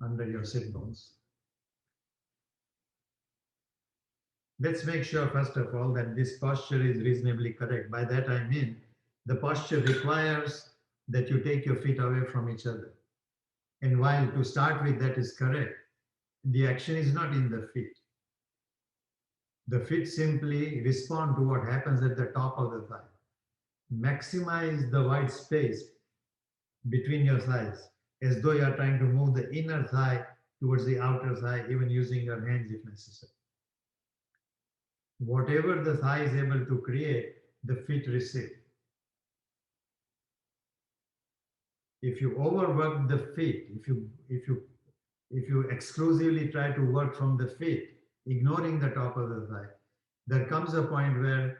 under your sit bones. Let's make sure, first of all, that this posture is reasonably correct. By that I mean the posture requires that you take your feet away from each other. And while to start with that is correct, the action is not in the feet. The feet simply respond to what happens at the top of the thigh. Maximize the white space between your thighs as though you are trying to move the inner thigh towards the outer thigh, even using your hands if necessary. Whatever the thigh is able to create, the feet receive. If you overwork the feet, if you exclusively try to work from the feet, ignoring the top of the thigh, there comes a point where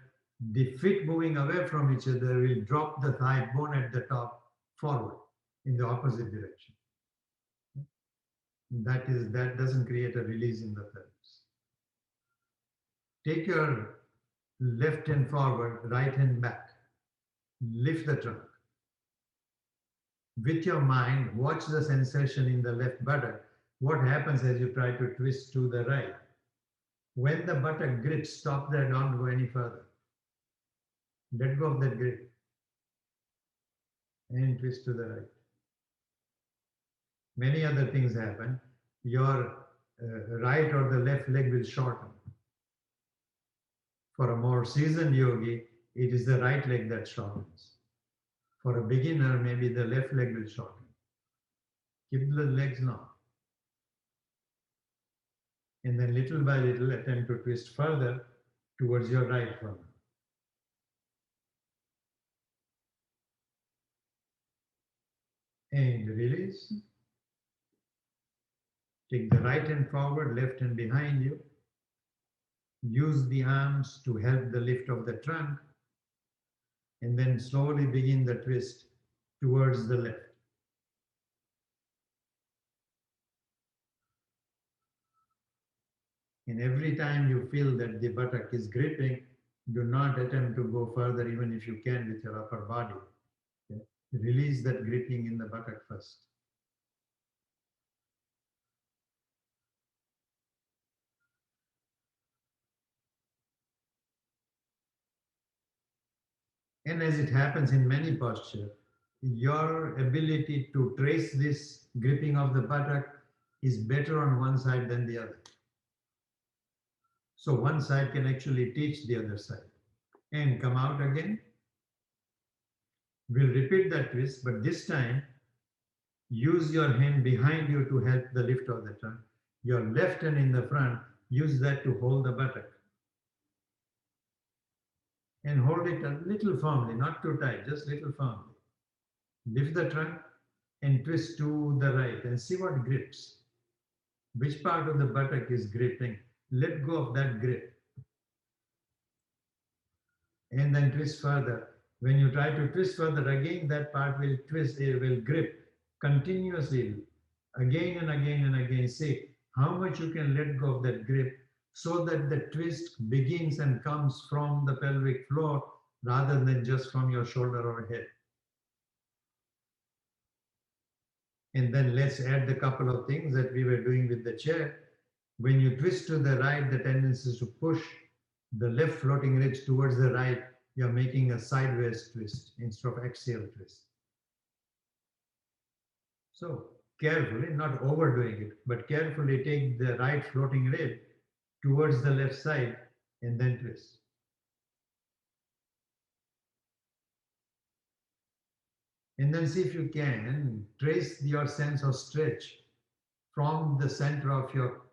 the feet moving away from each other will drop the thigh bone at the top forward in the opposite direction. That doesn't create a release in the pelvis. Take your left hand forward, right hand back. Lift the trunk. With your mind, watch the sensation in the left buttock. What happens as you try to twist to the right? When the buttock grips, stop there, don't go any further. Let go of that grip and twist to the right. Many other things happen. Your right or the left leg will shorten. For a more seasoned yogi, it is the right leg that shortens. For a beginner, maybe the left leg will shorten. Keep the legs long. And then little by little attempt to twist further towards your right foot. And release. Take the right hand forward, left hand behind you. Use the arms to help the lift of the trunk. And then slowly begin the twist towards the left. And every time you feel that the buttock is gripping, do not attempt to go further, even if you can with your upper body. Okay? Release that gripping in the buttock first. And as it happens in many postures, your ability to trace this gripping of the buttock is better on one side than the other. So one side can actually teach the other side. And come out again. We'll repeat that twist, but this time use your hand behind you to help the lift of the trunk. Your left hand in the front, use that to hold the buttock. And hold it a little firmly, not too tight, just a little firmly. Lift the trunk and twist to the right and see what grips. Which part of the buttock is gripping? Let go of that grip. And then twist further. When you try to twist further, again that part will twist, it will grip continuously, again and again and again. See how much you can let go of that grip so that the twist begins and comes from the pelvic floor rather than just from your shoulder or head. And then let's add the couple of things that we were doing with the chair. When you twist to the right, the tendency is to push the left floating ribs towards the right. You're making a sideways twist instead of axial twist. So carefully, not overdoing it, but carefully take the right floating rib towards the left side and then twist. And then see if you can trace your sense of stretch from the center of your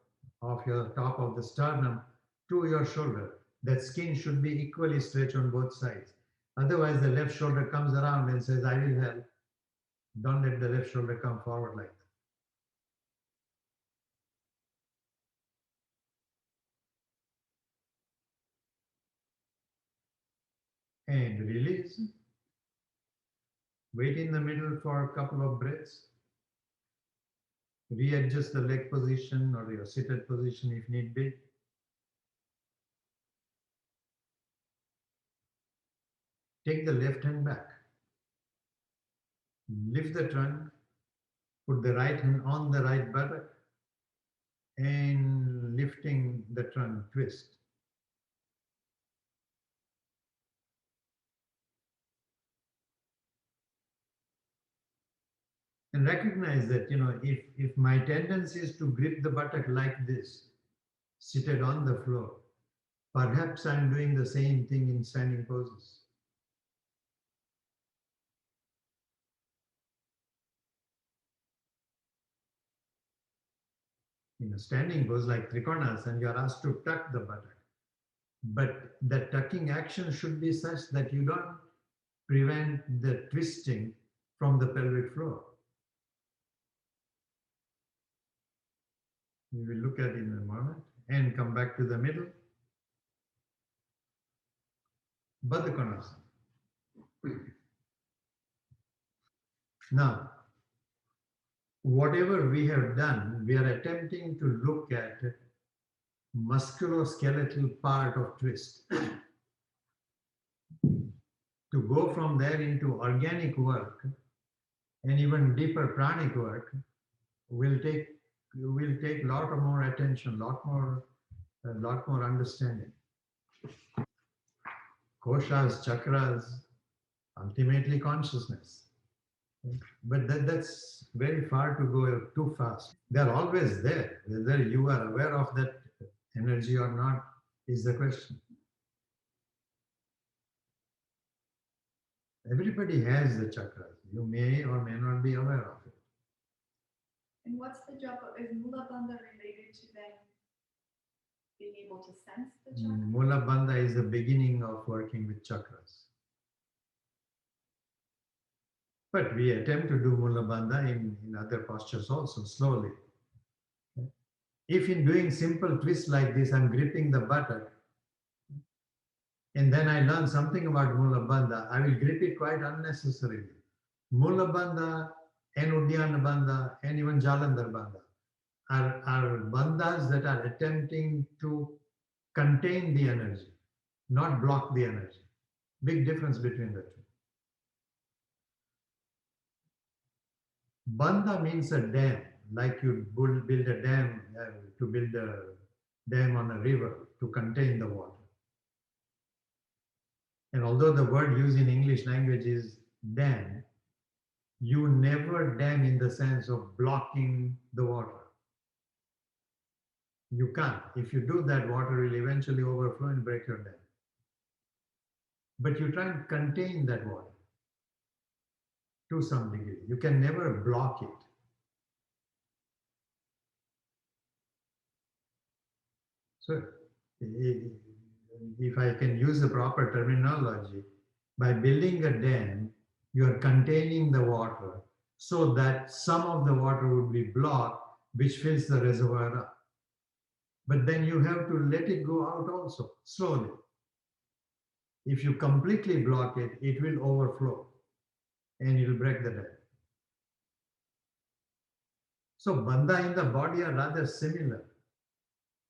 top of the sternum to your shoulder. That skin should be equally stretched on both sides. Otherwise, the left shoulder comes around and says, I will help. Don't let the left shoulder come forward like that. And release. Wait in the middle for a couple of breaths. Readjust the leg position or your seated position if need be. Take the left hand back. Lift the trunk Put the right hand on the right buttock and lifting the trunk, twist. And recognize that, if my tendency is to grip the buttock like this, seated on the floor, perhaps I'm doing the same thing in standing poses. In a standing pose like Trikonasana, you are asked to tuck the buttock. But the tucking action should be such that you don't prevent the twisting from the pelvic floor. We will look at it in a moment and come back to the middle. Baddha Konasana. Now, whatever we have done, we are attempting to look at musculoskeletal part of twist. To go from there into organic work and even deeper pranic work will take lot of more attention, lot more understanding. Koshas, chakras, ultimately consciousness. But that's very far to go too fast. They're always there. Whether you are aware of that energy or not is the question. Everybody has the chakras. You may or may not be aware of it. And what's the job of, is Mula Bandha related to then being able to sense the chakras? Mula Bandha is the beginning of working with chakras. But we attempt to do Mula Bandha in other postures also, slowly. If in doing simple twists like this, I'm gripping the buttock, and then I learn something about Mula Bandha, I will grip it quite unnecessarily. Mula Bandha and Uddiyana Bandha and even Jalandhar Bandha are bandhas that are attempting to contain the energy, not block the energy. Big difference between the two. Bandha means a dam, like you build a dam to build a dam on a river to contain the water. And although the word used in English language is dam, you never dam in the sense of blocking the water. You can't. If you do that, water will eventually overflow and break your dam. But you try and contain that water to some degree. You can never block it. So, if I can use the proper terminology, by building a dam, you are containing the water so that some of the water would be blocked, which fills the reservoir up. But then you have to let it go out also, slowly. If you completely block it, it will overflow and it will break the dam. So bandha in the body are rather similar.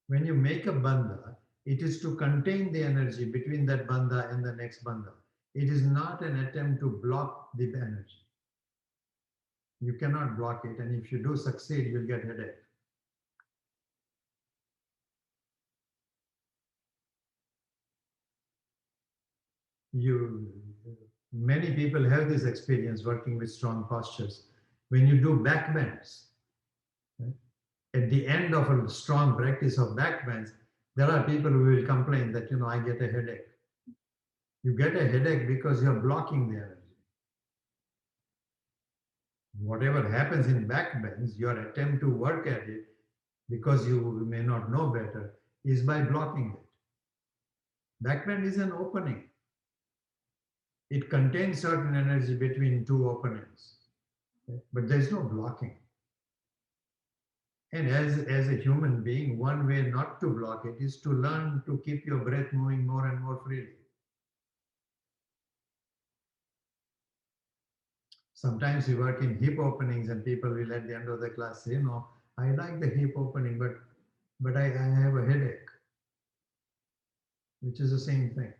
When you make a bandha, it is to contain the energy between that bandha and the next bandha. It is not an attempt to block the energy. You cannot block it, and if you do succeed, you'll get headache. You, many people have this experience working with strong postures. When you do back bends, right? At the end of a strong practice of back bends, there are people who will complain that, I get a headache. You get a headache because you're blocking the energy. Whatever happens in back bends, your attempt to work at it, because you may not know better, is by blocking it. Back bend is an opening. It contains certain energy between two openings, okay? But there's no blocking. And as a human being, one way not to block it is to learn to keep your breath moving more and more freely. Sometimes we work in hip openings and people will at the end of the class say, I like the hip opening, but I have a headache, which is the same thing.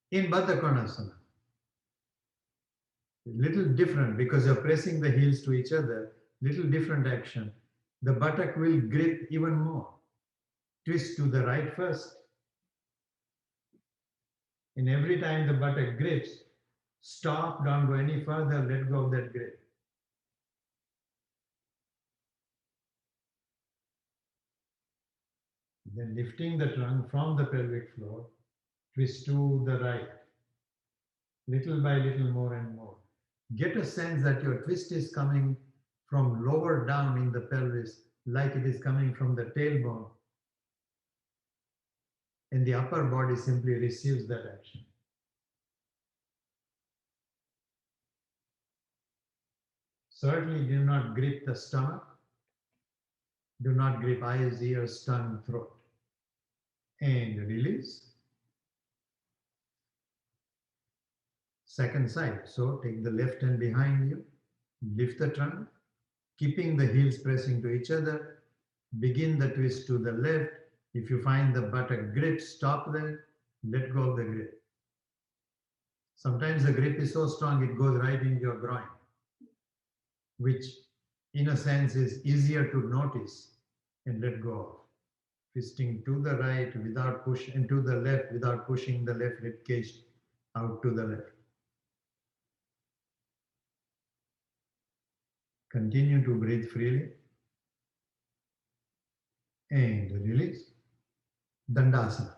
In Baddha Konasana, Little different because you're pressing the heels to each other, little different action. The buttock will grip even more. Twist to the right first. And every time the buttock grips, stop, don't go any further, let go of that grip. Then lifting the trunk from the pelvic floor, twist to the right, little by little more and more. Get a sense that your twist is coming from lower down in the pelvis, like it is coming from the tailbone, and the upper body simply receives that action. Certainly do not grip the stomach. Do not grip eyes, ears, tongue, throat. And release. Second side. So take the left hand behind you. Lift the trunk. Keeping the heels pressing to each other. Begin the twist to the left. If you find the buttock grip, stop there. Let go of the grip. Sometimes the grip is so strong it goes right into your groin, which in a sense is easier to notice and let go of. Twisting to the right without push and to the left without pushing the left rib cage out to the left. Continue to breathe freely and release. Dandasana.